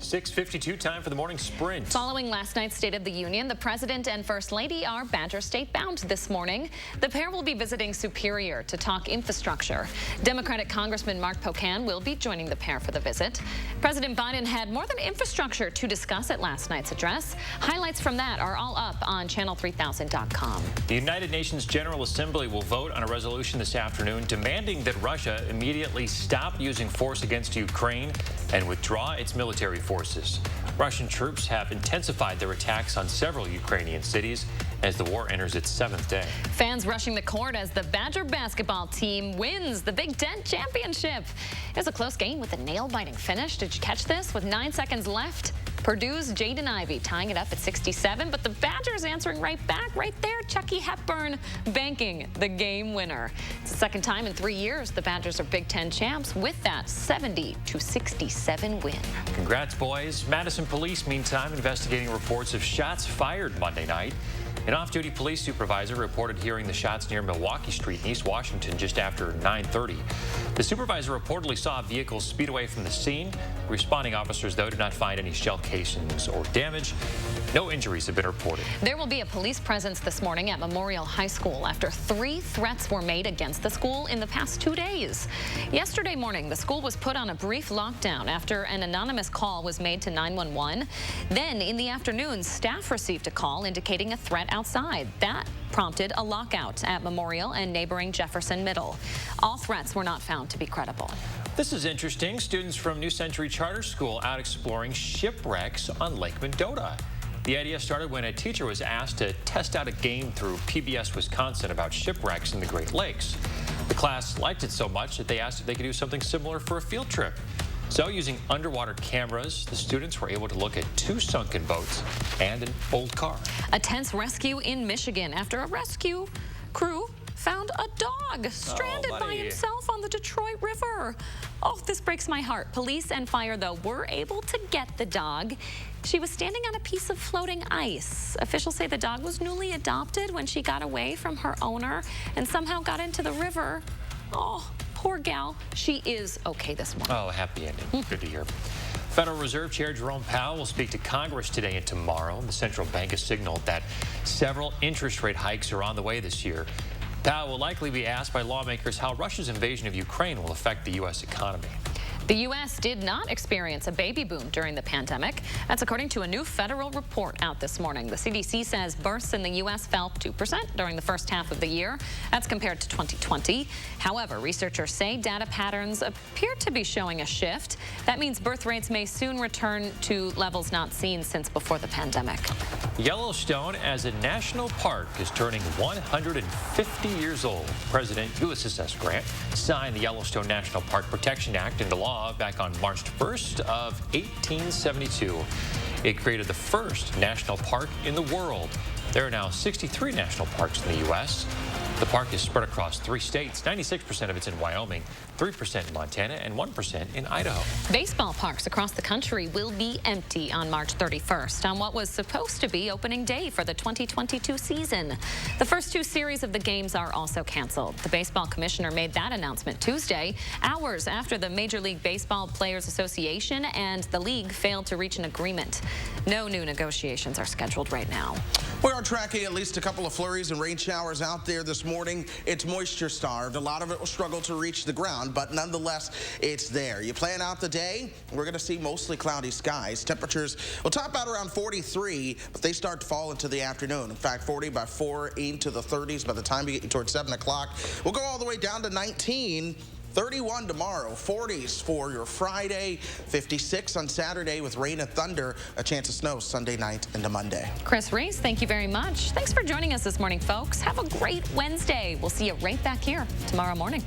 6:52, time for the morning sprint. Following last night's State of the Union, the President and First Lady are Badger State bound this morning. The pair will be visiting Superior to talk infrastructure. Democratic Congressman Mark Pocan will be joining the pair for the visit. President Biden had more than infrastructure to discuss at last night's address. Highlights from that are all up on channel3000.com. The United Nations General Assembly will vote on a resolution this afternoon demanding that Russia immediately stop using force against Ukraine and withdraw its military forces. Russian troops have intensified their attacks on several Ukrainian cities as the war enters its 7th day. Fans rushing the court as the Badger basketball team wins the Big Ten championship. It was a close game with a nail-biting finish. Did you catch this? With 9 seconds left, Purdue's Jaden Ivey tying it up at 67, but the Badgers answering right back right there. Chucky Hepburn banking the game winner. It's the second time in 3 years the Badgers are Big Ten champs with that 70-67 win. Congrats, boys. Madison police, meantime, investigating reports of shots fired Monday night. An off-duty police supervisor reported hearing the shots near Milwaukee Street in East Washington just after 9:30. The supervisor reportedly saw vehicles speed away from the scene. Responding officers, though, did not find any shell casings or damage. No injuries have been reported. There will be a police presence this morning at Memorial High School after 3 threats were made against the school in the past 2 days. Yesterday morning, the school was put on a brief lockdown after an anonymous call was made to 911. Then, in the afternoon, staff received a call indicating a threat outside. That prompted a lockout at Memorial and neighboring Jefferson Middle. All threats were not found to be credible. This is interesting. Students from New Century Charter School out exploring shipwrecks on Lake Mendota. The idea started when a teacher was asked to test out a game through PBS Wisconsin about shipwrecks in the Great Lakes. The class liked it so much that they asked if they could do something similar for a field trip. So, using underwater cameras, the students were able to look at 2 sunken boats and an old car. A tense rescue in Michigan after a rescue crew found a dog stranded by himself on the Detroit River. Oh, this breaks my heart. Police and fire, though, were able to get the dog. She was standing on a piece of floating ice. Officials say the dog was newly adopted when she got away from her owner and somehow got into the river. Oh, poor gal. She is okay this morning. Oh, happy ending. Good to hear. Federal Reserve Chair Jerome Powell will speak to Congress today and tomorrow. The central bank has signaled that several interest rate hikes are on the way this year. Powell will likely be asked by lawmakers how Russia's invasion of Ukraine will affect the U.S. economy. The U.S. did not experience a baby boom during the pandemic. That's according to a new federal report out this morning. The CDC says births in the U.S. fell 2% during the first half of the year. That's compared to 2020. However, researchers say data patterns appear to be showing a shift. That means birth rates may soon return to levels not seen since before the pandemic. Yellowstone as a national park is turning 150 years old. President Ulysses S. Grant signed the Yellowstone National Park Protection Act into law back on March 1st of 1872. It created the first national park in the world. There are now 63 national parks in the U.S. The park is spread across 3 states. 96% of it's in Wyoming, 3% in Montana, and 1% in Idaho. Baseball parks across the country will be empty on March 31st on what was supposed to be opening day for the 2022 season. The first 2 series of the games are also canceled. The baseball commissioner made that announcement Tuesday, hours after the Major League Baseball Players Association and the league failed to reach an agreement. No new negotiations are scheduled right now. We are tracking at least a couple of flurries and rain showers out there this morning. It's moisture starved. A lot of it will struggle to reach the ground, but nonetheless, it's there. You plan out the day, we're going to see mostly cloudy skies. Temperatures will top out around 43, but they start to fall into the afternoon. In fact, 40 by 4, into the 30s by the time we get towards 7 o'clock. We'll go all the way down to 19. 31 tomorrow, 40s for your Friday, 56 on Saturday with rain and thunder, a chance of snow Sunday night into Monday. Chris Reese, thank you very much. Thanks for joining us this morning, folks. Have a great Wednesday. We'll see you right back here tomorrow morning.